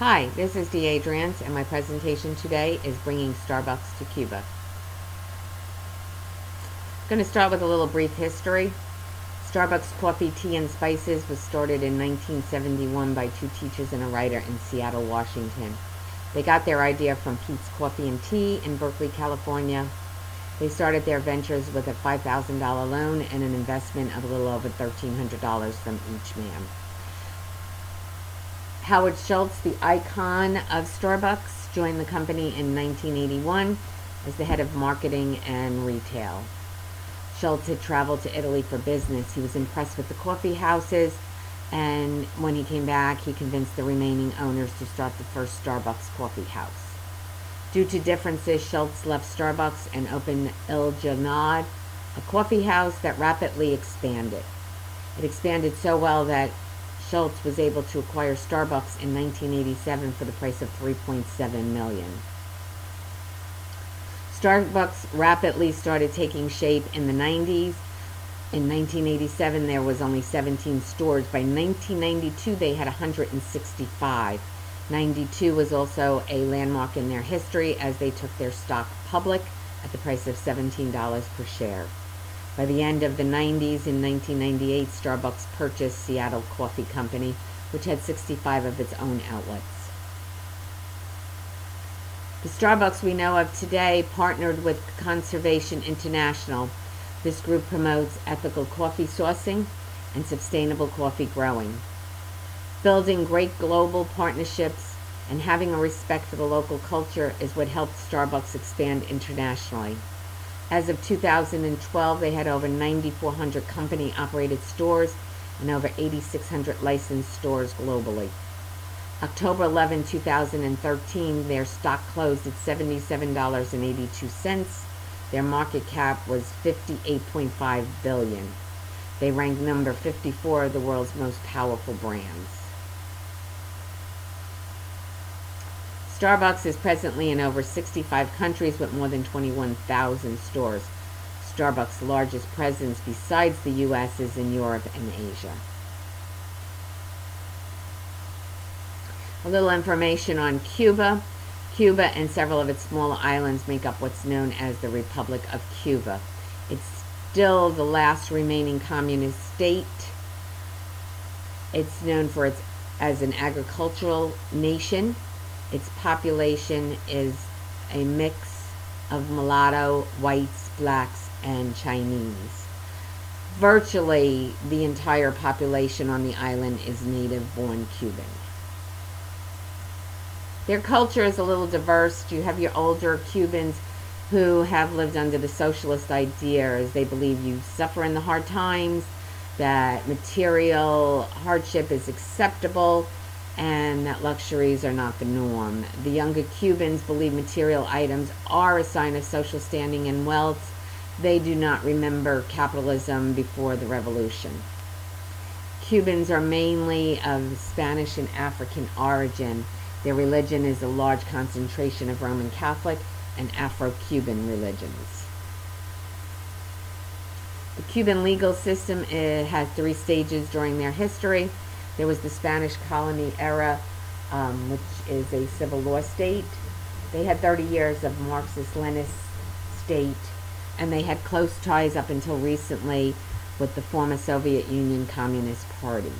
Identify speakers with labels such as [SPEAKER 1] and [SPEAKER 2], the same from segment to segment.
[SPEAKER 1] Hi, this is Adrienne, and my presentation today is bringing Starbucks to Cuba. I'm going to start with a little brief history. Starbucks Coffee, Tea, and Spices was started in 1971 by two teachers and a writer in Seattle, Washington. They got their idea from Pete's Coffee and Tea in Berkeley, California. They started their ventures with a $5,000 loan and an investment of a little over $1,300 from each man. Howard Schultz, the icon of Starbucks, joined the company in 1981 as the head of marketing and retail. Schultz had traveled to Italy for business. He was impressed with the coffee houses, and when he came back, he convinced the remaining owners to start the first Starbucks coffee house. Due to differences, Schultz left Starbucks and opened Il Giornale, a coffee house that rapidly expanded. It expanded so well that Schultz was able to acquire Starbucks in 1987 for the price of $3.7 million. Starbucks rapidly started taking shape in the 90s. In 1987, there was only 17 stores. By 1992, they had 165. 92 was also a landmark in their history as they took their stock public at the price of $17 per share. By the end of the 90s, in 1998, Starbucks purchased Seattle Coffee Company, which had 65 of its own outlets. The Starbucks we know of today partnered with Conservation International. This group promotes ethical coffee sourcing and sustainable coffee growing. Building great global partnerships and having a respect for the local culture is what helped Starbucks expand internationally. As of 2012, they had over 9,400 company-operated stores and over 8,600 licensed stores globally. October 11, 2013, their stock closed at $77.82. Their market cap was $58.5 billion. They ranked number 54 of the world's most powerful brands. Starbucks is presently in over 65 countries with more than 21,000 stores. Starbucks' largest presence besides the U.S. is in Europe and Asia. A little information on Cuba. Cuba and several of its smaller islands make up what's known as the Republic of Cuba. It's still the last remaining communist state. It's known for as an agricultural nation. Its population is a mix of mulatto, whites, blacks, and Chinese. Virtually the entire population on the island is native-born Cuban. Their culture is a little diverse. You have your older Cubans who have lived under the socialist ideas. They believe you suffer in the hard times, that material hardship is acceptable, and that luxuries are not the norm. The younger Cubans believe material items are a sign of social standing and wealth. They do not remember capitalism before the revolution. Cubans are mainly of Spanish and African origin. Their religion is a large concentration of Roman Catholic and Afro-Cuban religions. The Cuban legal system has three stages during their history. There was the Spanish colony era, which is a civil law state. They had 30 years of Marxist-Leninist state, and they had close ties up until recently with the former Soviet Union Communist Party.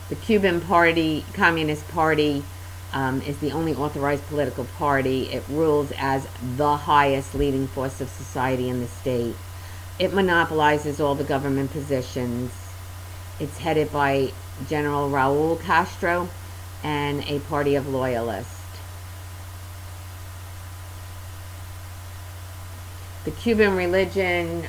[SPEAKER 1] The Cuban Communist Party is the only authorized political party. It rules as the highest leading force of society in the state. It monopolizes all the government positions. It's headed by General Raul Castro and a party of loyalists. The Cuban religion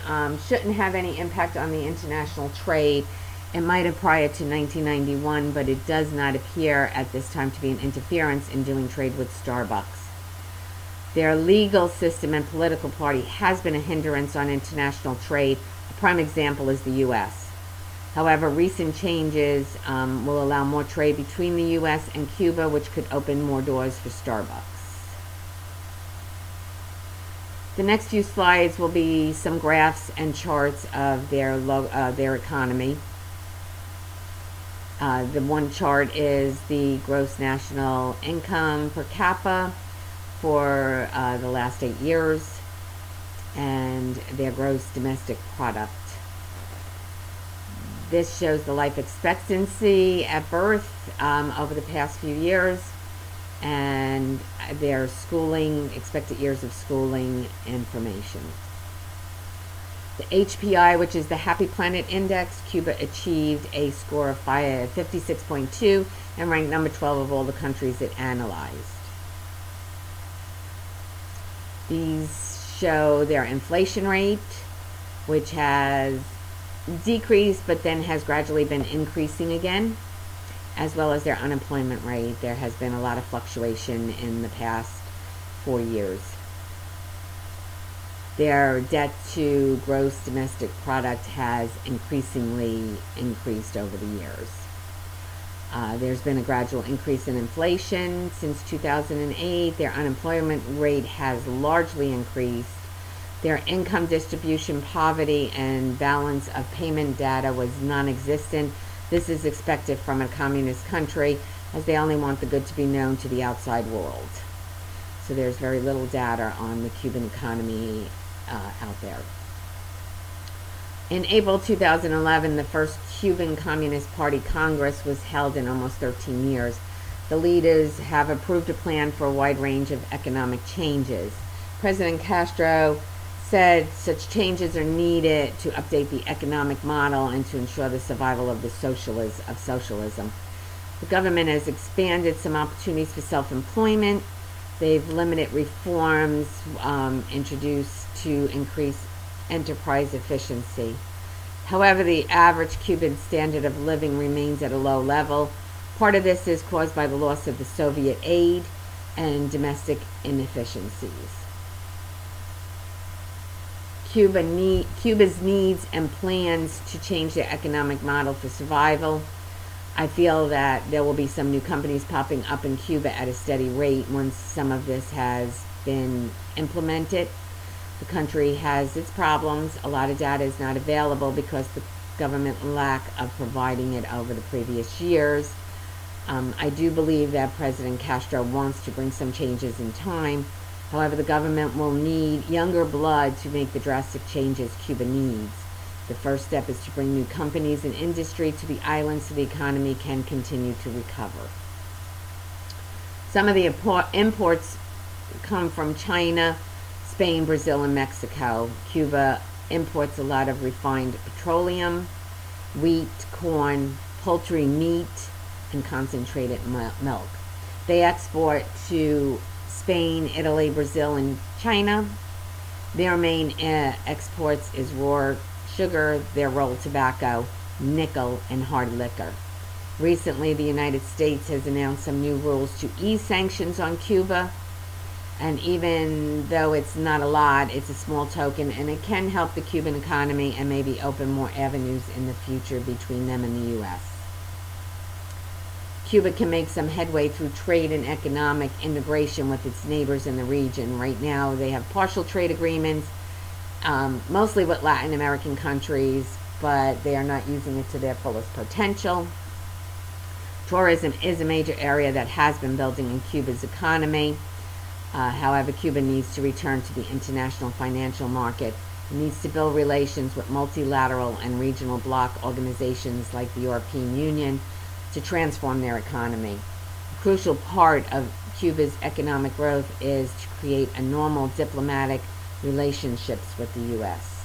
[SPEAKER 1] shouldn't have any impact on the international trade. It might have prior to 1991, but it does not appear at this time to be an interference in doing trade with Starbucks. Their legal system and political party has been a hindrance on international trade. A prime example is the U.S. However, recent changes will allow more trade between the U.S. and Cuba, which could open more doors for Starbucks. The next few slides will be some graphs and charts of their economy. The one chart is the gross national income per capita for the last 8 years and their gross domestic product. This shows the life expectancy at birth over the past few years and their schooling, expected years of schooling information. The HPI, which is the Happy Planet Index, Cuba achieved a score of 56.2 and ranked number 12 of all the countries it analyzed. These show their inflation rate, which has decreased but then has gradually been increasing again, as well as their unemployment rate. There has been a lot of fluctuation in the past 4 years. Their debt to gross domestic product has increasingly increased over the years. There's been a gradual increase in inflation since 2008. Their unemployment rate has largely increased. Their income distribution, poverty, and balance of payment data was non-existent. This is expected from a communist country, as they only want the good to be known to the outside world. So there's very little data on the Cuban economy out there. In April 2011, the first Cuban Communist Party Congress was held in almost 13 years. The leaders have approved a plan for a wide range of economic changes. President Castro said such changes are needed to update the economic model and to ensure the survival of socialism. The government has expanded some opportunities for self-employment. They've limited reforms introduced to increase enterprise efficiency. However, the average Cuban standard of living remains at a low level. Part of this is caused by the loss of the Soviet aid and domestic inefficiencies. Cuba's needs and plans to change their economic model for survival. I feel that there will be some new companies popping up in Cuba at a steady rate once some of this has been implemented. The country has its problems. A lot of data is not available because the government lack of providing it over the previous years. I do believe that President Castro wants to bring some changes in time. However, the government will need younger blood to make the drastic changes Cuba needs. The first step is to bring new companies and industry to the island so the economy can continue to recover. Some of the imports come from China, Spain, Brazil, and Mexico. Cuba imports a lot of refined petroleum, wheat, corn, poultry, meat, and concentrated milk. They export to Spain, Italy, Brazil, and China. Their main exports is raw sugar, their rolled tobacco, nickel, and hard liquor. Recently, the United States has announced some new rules to ease sanctions on Cuba. And even though it's not a lot, it's a small token, and it can help the Cuban economy and maybe open more avenues in the future between them and the U.S. Cuba can make some headway through trade and economic integration with its neighbors in the region. Right now, they have partial trade agreements, mostly with Latin American countries, but they are not using it to their fullest potential. Tourism is a major area that has been building in Cuba's economy. However, Cuba needs to return to the international financial market. It needs to build relations with multilateral and regional bloc organizations like the European Union to transform their economy. A crucial part of Cuba's economic growth is to create a normal diplomatic relationships with the U.S.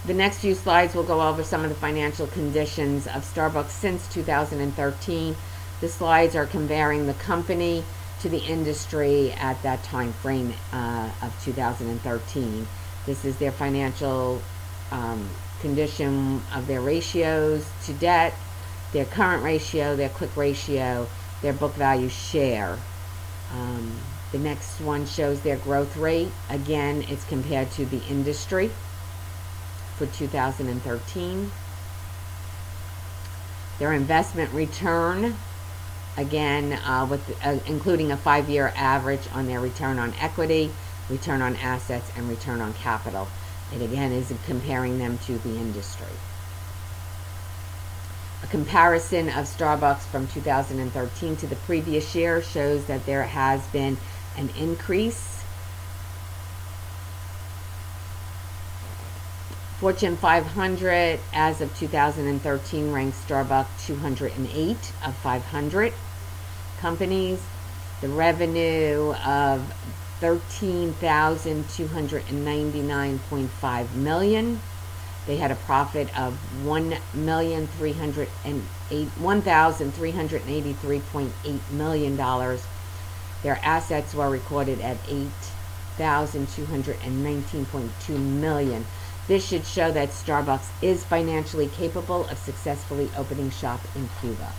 [SPEAKER 1] The next few slides will go over some of the financial conditions of Starbucks since 2013. The slides are comparing the company to the industry at that time frame of 2013. This is their financial condition of their ratios to debt, their current ratio, their quick ratio, their book value share. The next one shows their growth rate. Again, it's compared to the industry for 2013. Their investment return, again, including a 5-year average on their return on equity, return on assets, and return on capital. It again is comparing them to the industry. A comparison of Starbucks from 2013 to the previous year shows that there has been an increase. Fortune 500 as of 2013 ranks Starbucks 208 of 500 companies. The revenue of $13,299.5 million. They had a profit of $1,383.8 million. Their assets were recorded at $8,219.2 million. This should show that Starbucks is financially capable of successfully opening shop in Cuba.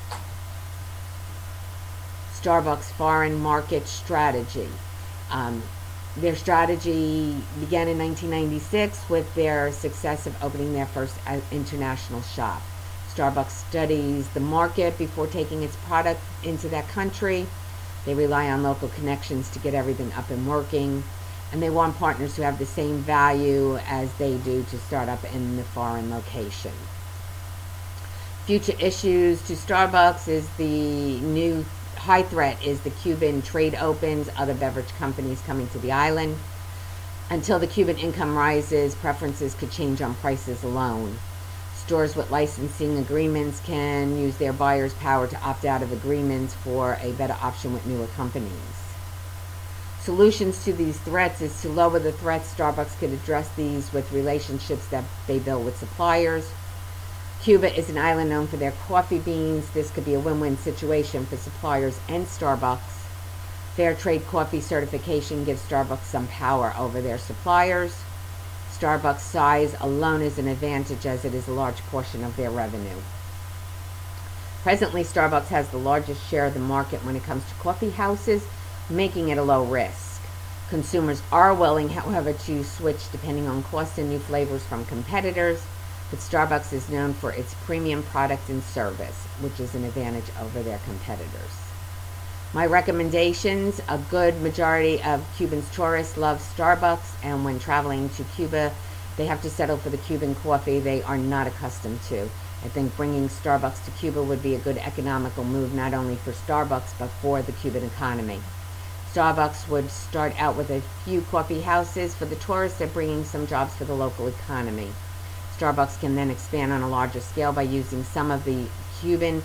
[SPEAKER 1] Starbucks foreign market strategy. Their strategy began in 1996 with their success of opening their first international shop. Starbucks studies the market before taking its product into that country. They rely on local connections to get everything up and working. And they want partners who have the same value as they do to start up in the foreign location. Future issues to Starbucks is the new high threat is the Cuban trade opens, other beverage companies coming to the island. Until the Cuban income rises, preferences could change on prices alone. Stores with licensing agreements can use their buyers' power to opt out of agreements for a better option with newer companies. Solutions to these threats is to lower the threats. Starbucks could address these with relationships that they build with suppliers. Cuba is an island known for their coffee beans. This could be a win-win situation for suppliers and Starbucks. Fair trade coffee certification gives Starbucks some power over their suppliers. Starbucks size alone is an advantage as it is a large portion of their revenue. Presently, Starbucks has the largest share of the market when it comes to coffee houses, making it a low risk. Consumers are willing, however, to switch depending on cost and new flavors from competitors. But Starbucks is known for its premium product and service, which is an advantage over their competitors. My recommendations: a good majority of Cubans tourists love Starbucks, and when traveling to Cuba, they have to settle for the Cuban coffee they are not accustomed to. I think bringing Starbucks to Cuba would be a good economical move, not only for Starbucks, but for the Cuban economy. Starbucks would start out with a few coffee houses for the tourists and bringing some jobs for the local economy. Starbucks can then expand on a larger scale by using some of the Cuban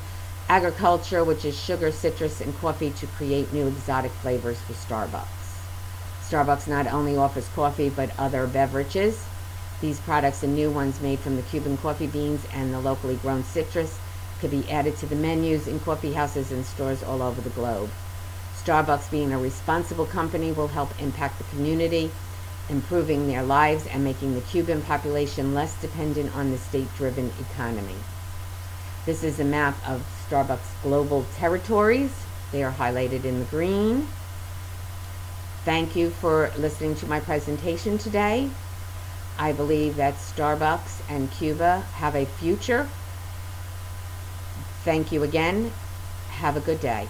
[SPEAKER 1] agriculture, which is sugar, citrus, and coffee, to create new exotic flavors for Starbucks. Starbucks not only offers coffee, but other beverages. These products and new ones made from the Cuban coffee beans and the locally grown citrus could be added to the menus in coffee houses and stores all over the globe. Starbucks, being a responsible company, will help impact the community, improving their lives and making the Cuban population less dependent on the state-driven economy. This is a map of Starbucks global territories. They are highlighted in the green. Thank you for listening to my presentation today. I believe that Starbucks and Cuba have a future. Thank you again. Have a good day.